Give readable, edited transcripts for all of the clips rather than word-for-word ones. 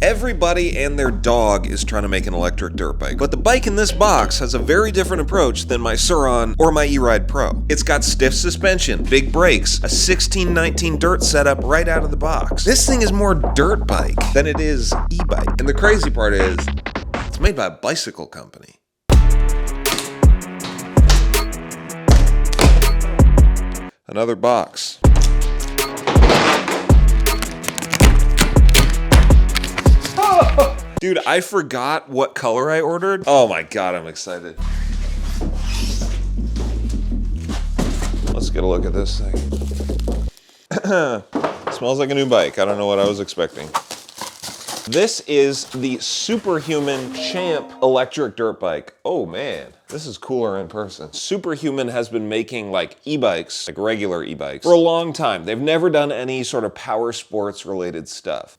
Everybody and their dog is trying to make an electric dirt bike, but the bike in this box has a very different approach than my Surron or my E-Ride Pro. It's got stiff suspension, big brakes, a 1619 dirt setup right out of the box. This thing is more dirt bike than it is e-bike. And the crazy part is, it's made by a bicycle company. Another box. Dude, I forgot what color I ordered. Oh my God, I'm excited. Let's get a look at this thing. Smells like a new bike. I don't know what I was expecting. This is the Superhuman Champ electric dirt bike. Oh man, this is cooler in person. Superhuman has been making like e-bikes, like regular e-bikes, for a long time. They've never done any sort of power sports related stuff.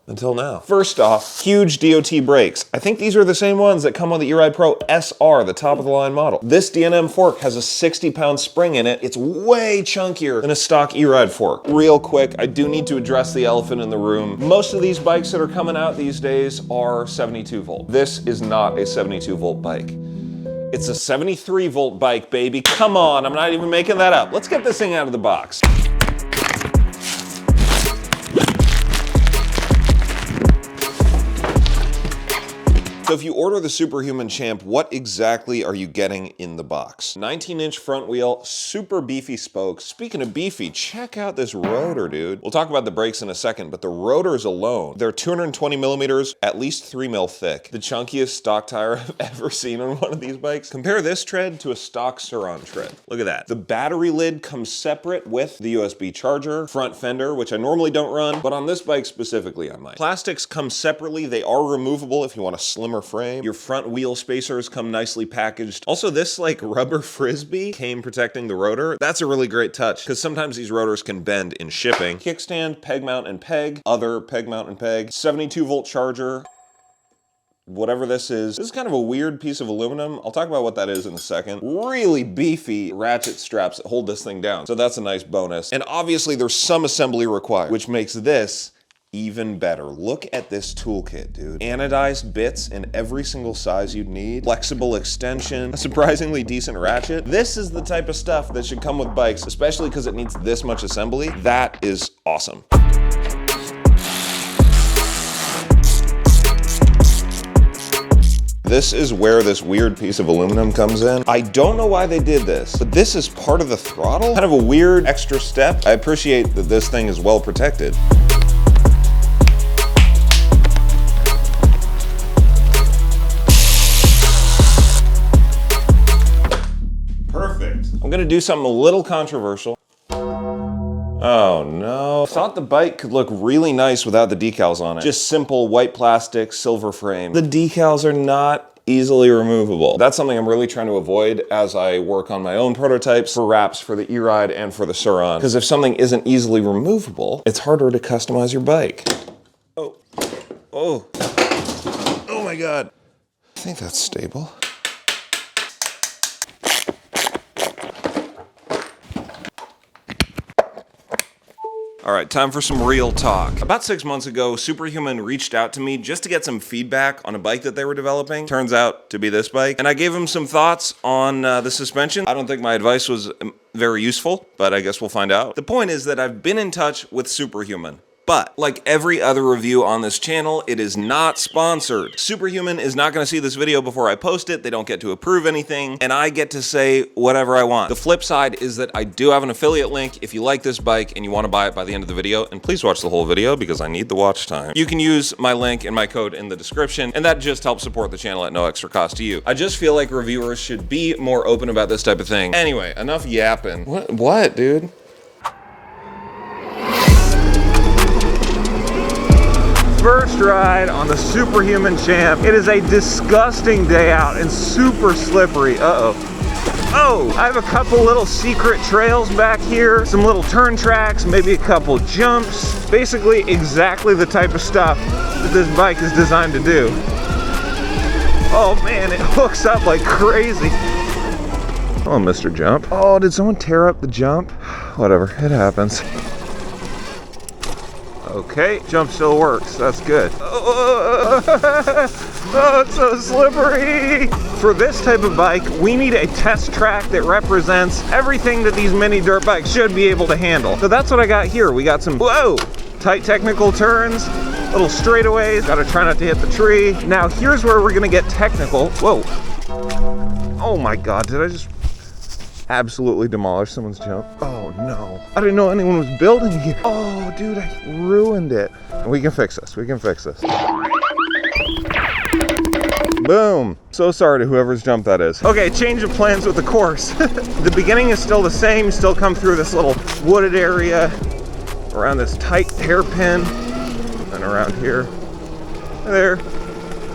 Until now. First off, huge DOT brakes. I think these are the same ones that come on the E-Ride Pro SR, the top of the line model. This D&M fork has a 60-pound spring in it. It's way chunkier than a stock E-Ride fork. Real quick, I do need to address the elephant in the room. Most of these bikes that are coming out these days are 72 volt. This is not a 72 volt bike. It's a 73 volt bike, baby. Come on, I'm not even making that up. Let's get this thing out of the box. So if you order the Superhuman Champ, what exactly are you getting in the box? 19-inch front wheel, super beefy spokes. Speaking of beefy, check out this rotor, dude. We'll talk about the brakes in a second, but the rotors alone, they're 220 millimeters, at least 3 mil thick. The chunkiest stock tire I've ever seen on one of these bikes. Compare this tread to a stock Surron tread. Look at that. The battery lid comes separate with the USB charger, front fender, which I normally don't run, but on this bike specifically I might. Plastics come separately. They are removable if you want a slimmer frame. Your front wheel spacers come nicely packaged. Also, this like rubber frisbee came protecting the rotor. That's a really great touch because sometimes these rotors can bend in shipping. Kickstand, peg mount and peg, other peg mount and peg, 72 volt charger. Whatever this is kind of a weird piece of aluminum. I'll talk about what that is in a second. Really beefy ratchet straps that hold this thing down. So that's a nice bonus. And obviously there's some assembly required, which makes this even better. Look at this toolkit, dude. Anodized bits in every single size you'd need. Flexible extension, a surprisingly decent ratchet. This is the type of stuff that should come with bikes, especially because it needs this much assembly. That is awesome. This is where this weird piece of aluminum comes in. I don't know why they did this, but this is part of the throttle. Kind of a weird extra step. I appreciate that this thing is well protected. I'm gonna do something a little controversial. Oh no. I thought the bike could look really nice without the decals on it. Just simple white plastic, silver frame. The decals are not easily removable. That's something I'm really trying to avoid as I work on my own prototypes for wraps for the E-Ride and for the Surron. Because if something isn't easily removable, it's harder to customize your bike. Oh, oh, oh my God. I think that's stable. All right, time for some real talk. About 6 months ago, Superhuman reached out to me just to get some feedback on a bike that they were developing. Turns out to be this bike. And I gave them some thoughts on the suspension. I don't think my advice was very useful, but I guess we'll find out. The point is that I've been in touch with Superhuman. But, like every other review on this channel, it is not sponsored. Superhuman is not gonna see this video before I post it, they don't get to approve anything, and I get to say whatever I want. The flip side is that I do have an affiliate link if you like this bike and you wanna buy it by the end of the video, and please watch the whole video because I need the watch time. You can use my link and my code in the description, and that just helps support the channel at no extra cost to you. I just feel like reviewers should be more open about this type of thing. Anyway, enough yapping. What, dude? First ride on the Superhuman Champ. It is a disgusting day out and super slippery. Uh-oh. Oh, I have a couple little secret trails back here, some little turn tracks, maybe a couple jumps. Basically exactly the type of stuff that this bike is designed to do. Oh man, it hooks up like crazy. Oh, Mr. Jump. Oh, did someone tear up the jump? Whatever, it happens. Okay, jump still works. That's good. Oh, it's so slippery. For this type of bike, we need a test track that represents everything that these mini dirt bikes should be able to handle. So that's what I got here. We got some, whoa, tight technical turns, little straightaways. Gotta try not to hit the tree. Now here's where we're gonna get technical. Whoa. Oh my God, did I just absolutely demolish someone's jump? Oh no. I didn't know anyone was building here. Oh dude, I ruined it. We can fix this, we can fix this. Boom. So sorry to whoever's jump that is. Okay, change of plans with the course. The beginning is still the same. You still come through this little wooded area, around this tight hairpin, and around here, there.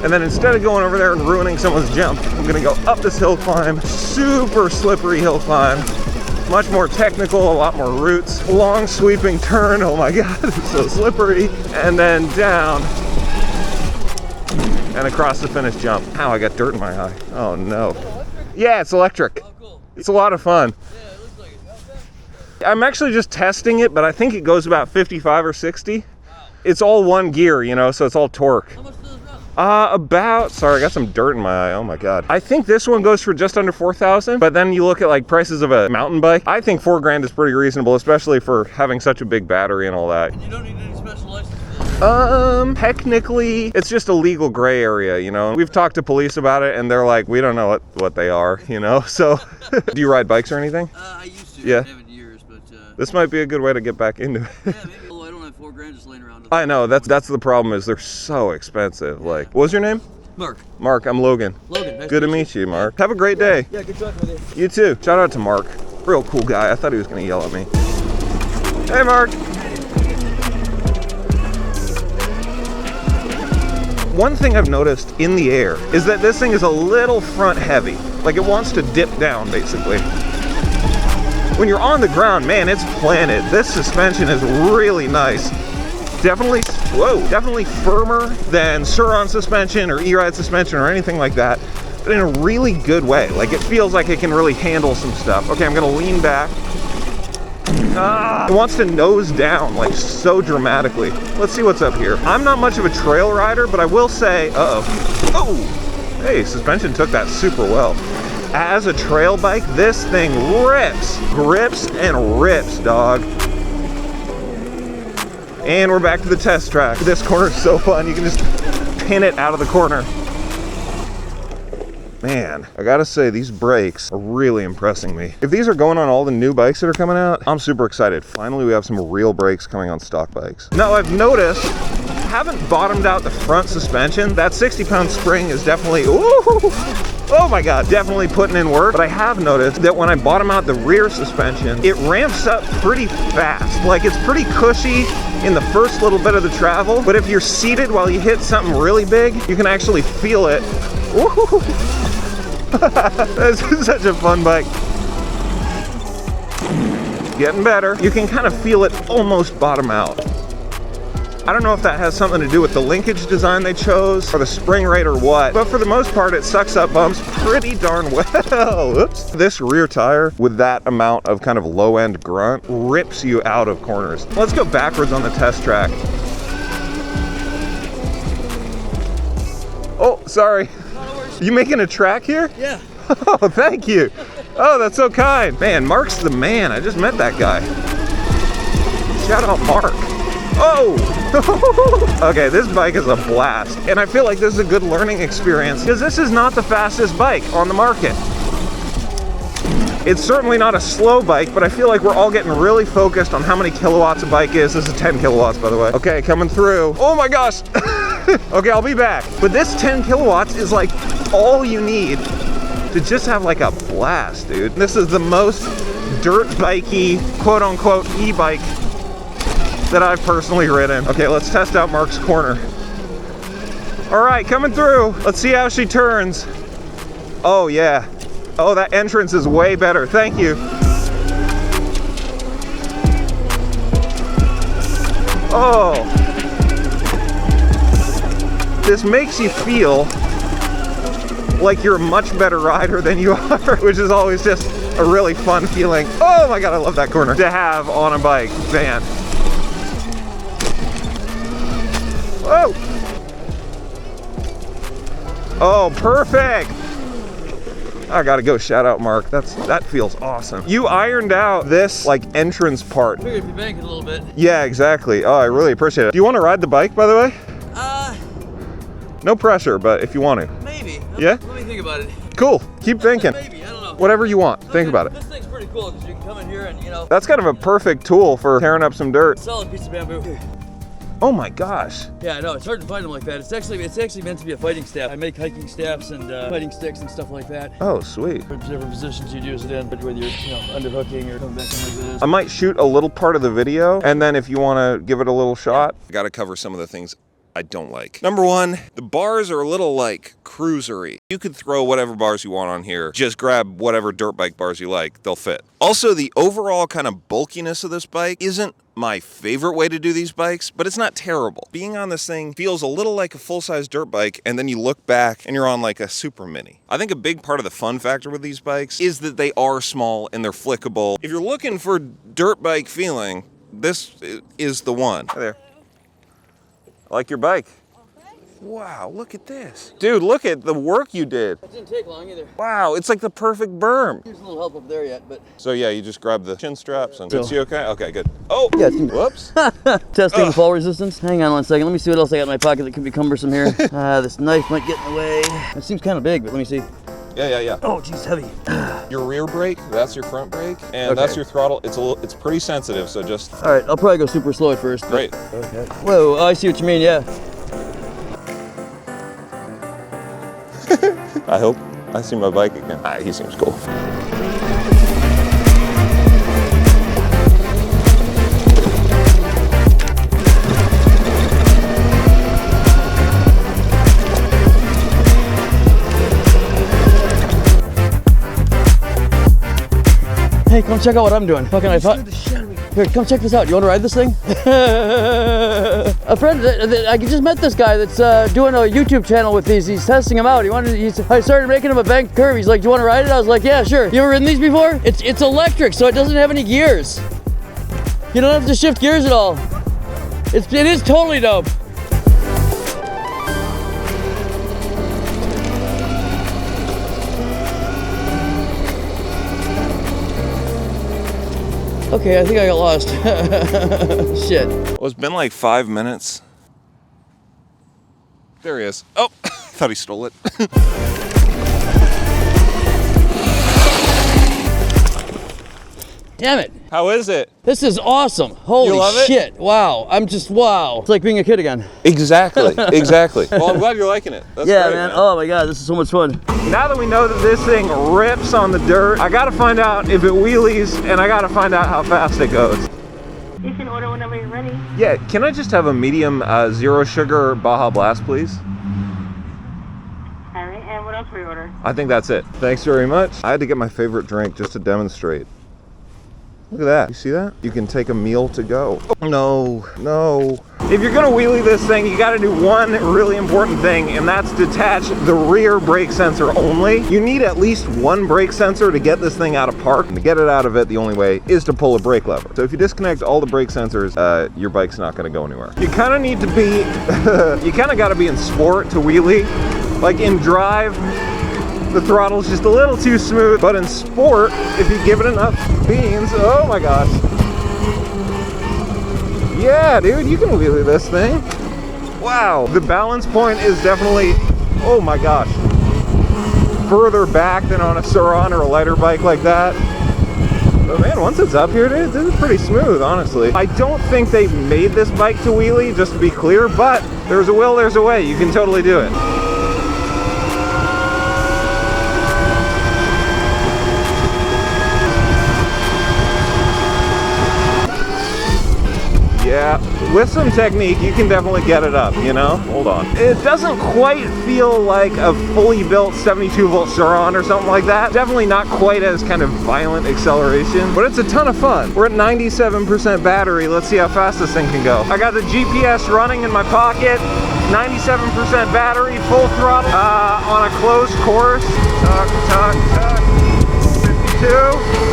And then instead of going over there and ruining someone's jump, I'm gonna go up this hill climb, super slippery hill climb, much more technical, a lot more roots, long sweeping turn, oh my God, it's so slippery, and then down, and across the finish jump. Ow, I got dirt in my eye. Oh no. Yeah, it's electric. Oh, cool. It's a lot of fun. Yeah, it looks like it. I'm actually just testing it, but I think it goes about 55 or 60. Wow. It's all one gear, you know, so it's all torque. How much does it run? Sorry, I got some dirt in my eye, oh my God. I think this one goes for just under 4,000, but then you look at like prices of a mountain bike. I think 4 grand is pretty reasonable, especially for having such a big battery and all that. And you don't need any special license? Technically, it's just a legal gray area, you know? We've talked to police about it and they're like, we don't know what they are, you know? So, do you ride bikes or anything? I used to. Yeah. I haven't years, but this might be a good way to get back into it. Yeah, maybe. Although I don't have 4 grand just laying around. I know, that's the problem is they're so expensive. Yeah. Like, what was your name? Mark. Mark, I'm Logan. Logan, nice good to meet you, Mark. Have a great day. Yeah, good talking with you. You too. Shout out to Mark. Real cool guy. I thought he was gonna yell at me. Hey, Mark. One thing I've noticed in the air is that this thing is a little front heavy. Like it wants to dip down, basically. When you're on the ground, man, it's planted. This suspension is really nice. Definitely, whoa, definitely firmer than Surron suspension or E-Ride suspension or anything like that, but in a really good way. Like it feels like it can really handle some stuff. Okay, I'm gonna lean back. It wants to nose down like so dramatically. Let's see what's up here. I'm not much of a trail rider, but I will say, oh, hey, suspension took that super well. As a trail bike, this thing rips, grips and rips, dog. And we're back to the test track. This corner is so fun. You can just pin it out of the corner. Man, I gotta say, these brakes are really impressing me. If these are going on all the new bikes that are coming out, I'm super excited. Finally, we have some real brakes coming on stock bikes. Now, I've noticed, I haven't bottomed out the front suspension. That 60-pound spring is definitely, ooh, oh my God, definitely putting in work. But I have noticed that when I bottom out the rear suspension, it ramps up pretty fast. Like, it's pretty cushy in the first little bit of the travel, but if you're seated while you hit something really big, you can actually feel it. Ooh. This is such a fun bike. Getting better. You can kind of feel it almost bottom out. I don't know if that has something to do with the linkage design they chose or the spring rate or what, but for the most part, it sucks up bumps pretty darn well. Oops. This rear tire with that amount of kind of low end grunt rips you out of corners. Let's go backwards on the test track. Oh, sorry. You making a track here? Yeah. Oh, thank you. Oh, that's so kind. Man, Mark's the man. I just met that guy. Shout out Mark. Oh! Okay, this bike is a blast. And I feel like this is a good learning experience because this is not the fastest bike on the market. It's certainly not a slow bike, but I feel like we're all getting really focused on how many kilowatts a bike is. This is 10 kilowatts, by the way. Okay, coming through. Oh my gosh. Okay, I'll be back. But this 10 kilowatts is like all you need to just have like a blast, dude. This is the most dirt bikey, quote unquote, e-bike that I've personally ridden. Okay, let's test out Mark's corner. All right, coming through. Let's see how she turns. Oh yeah. Oh, that entrance is way better. Thank you. Oh. This makes you feel like you're a much better rider than you are, which is always just a really fun feeling. Oh my God, I love that corner to have on a bike, man. Whoa! Oh, perfect! I gotta go, shout out Mark. That feels awesome. You ironed out this like entrance part. I figured if you bank it a little bit. Yeah, exactly. Oh, I really appreciate it. Do you want to ride the bike, by the way? No pressure, but if you want to. Maybe. Yeah? Let me think about it. Cool. Keep thinking. Maybe, I don't know. Whatever you want. Think about it. This thing's pretty cool because you can come in here and, you know. That's kind of a perfect tool for tearing up some dirt. Solid piece of bamboo. Oh my gosh. Yeah, I know. It's hard to find them like that. It's actually meant to be a fighting staff. I make hiking staffs and fighting sticks and stuff like that. Oh, sweet. For different positions you'd use it in, but whether you're, you know, underhooking or coming back in like this. I might shoot a little part of the video, and then if you want to give it a little shot. I gotta cover some of the things I don't like. Number one, the bars are a little like cruisery. You could throw whatever bars you want on here. Just grab whatever dirt bike bars you like, they'll fit. Also, the overall kind of bulkiness of this bike isn't my favorite way to do these bikes, but it's not terrible. Being on this thing feels a little like a full-size dirt bike, and then you look back and you're on like a super mini. I think a big part of the fun factor with these bikes is that they are small and they're flickable. If you're looking for dirt bike feeling, this is the one. Hi there. I like your bike. Wow, look at this. Dude, look at the work you did. It didn't take long either. Wow, it's like the perfect berm. There's a little help up there yet, but. So yeah, you just grab the chin straps and it's you okay? Okay, good. Oh, yeah, whoops. Testing the fall resistance. Hang on 1 second. Let me see what else I got in my pocket that could be cumbersome here. This knife might get in the way. It seems kind of big, but let me see. Yeah. Oh, geez, heavy. Your rear brake, that's your front brake, and that's your throttle. It's pretty sensitive, so just. All right, I'll probably go super slow at first. Great. Okay. Whoa, I see what you mean, yeah. I hope I see my bike again. Ah, he seems cool. Hey, come check out what I'm doing. Fucking Here, come check this out. You want to ride this thing? A friend, I just met this guy that's doing a YouTube channel with these. He's testing them out. I started making him a banked curve. He's like, do you want to ride it? I was like, yeah, sure. You ever ridden these before? It's electric, so it doesn't have any gears. You don't have to shift gears at all. It is totally dope. Okay, I think I got lost. Shit. Well, it's been like 5 minutes. There he is. Oh, thought he stole it. Damn it. How is it? This is awesome. Holy shit. Wow. I'm just, wow. It's like being a kid again. Exactly, exactly. Well, I'm glad you're liking it. That's yeah, great, man. Oh my God, this is so much fun. Now that we know that this thing rips on the dirt, I gotta find out if it wheelies, and I gotta find out how fast it goes. You can order whenever you're ready. Yeah, can I just have a medium zero sugar Baja Blast, please? All right, and what else were you order? I think that's it. Thanks very much. I had to get my favorite drink just to demonstrate. Look at that. You see that? You can take a meal to go. Oh, no. If you're gonna wheelie this thing, you gotta do one really important thing, and that's detach the rear brake sensor only. You need at least one brake sensor to get this thing out of park. And to get it out of it, the only way is to pull a brake lever. So if you disconnect all the brake sensors, your bike's not gonna go anywhere. You kinda need to be, you kinda gotta be in sport to wheelie. Like in drive, the throttle's just a little too smooth, but in sport, if you give it enough beans, oh my gosh. Yeah, dude, you can wheelie this thing. Wow, the balance point is definitely, oh my gosh, further back than on a Surron or a lighter bike like that. But man, once it's up here, dude, this is pretty smooth, honestly. I don't think they made this bike to wheelie, just to be clear, but there's a will, there's a way. You can totally do it. Yeah, with some technique, you can definitely get it up, you know? Hold on. It doesn't quite feel like a fully built 72 volt Surron or something like that. Definitely not quite as kind of violent acceleration, but it's a ton of fun. We're at 97% battery. Let's see how fast this thing can go. I got the GPS running in my pocket, 97% battery, full throttle, on a closed course. Tuck, 52.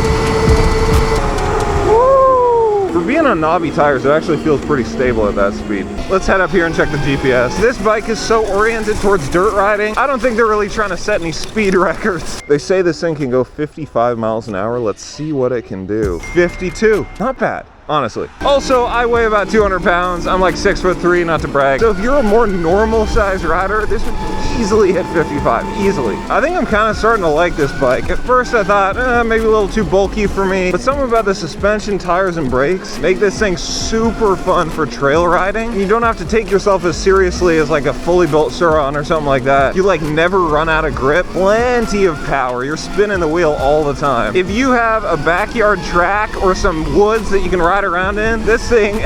For For being on knobby tires, it actually feels pretty stable at that speed. Let's head up here and check the GPS. This bike is so oriented towards dirt riding. I don't think they're really trying to set any speed records. They say this thing can go 55 miles an hour. Let's see what it can do. 52, not bad. Honestly. Also, I weigh about 200 pounds. I'm like 6'3", not to brag. So if you're a more normal sized rider, this would easily hit 55, easily. I think I'm kind of starting to like this bike. At first I thought, maybe a little too bulky for me, but something about the suspension, tires, and brakes make this thing super fun for trail riding. You don't have to take yourself as seriously as like a fully built Surron or something like that. You like never run out of grip. Plenty of power. You're spinning the wheel all the time. If you have a backyard track or some woods that you can ride around in, this thing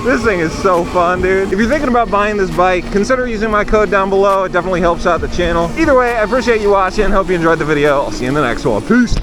this thing is so fun, dude. If you're thinking about buying this bike, consider using my code down below. It definitely helps out the channel. Either way, I appreciate you watching. Hope you enjoyed the video. I'll see you in the next one. Peace.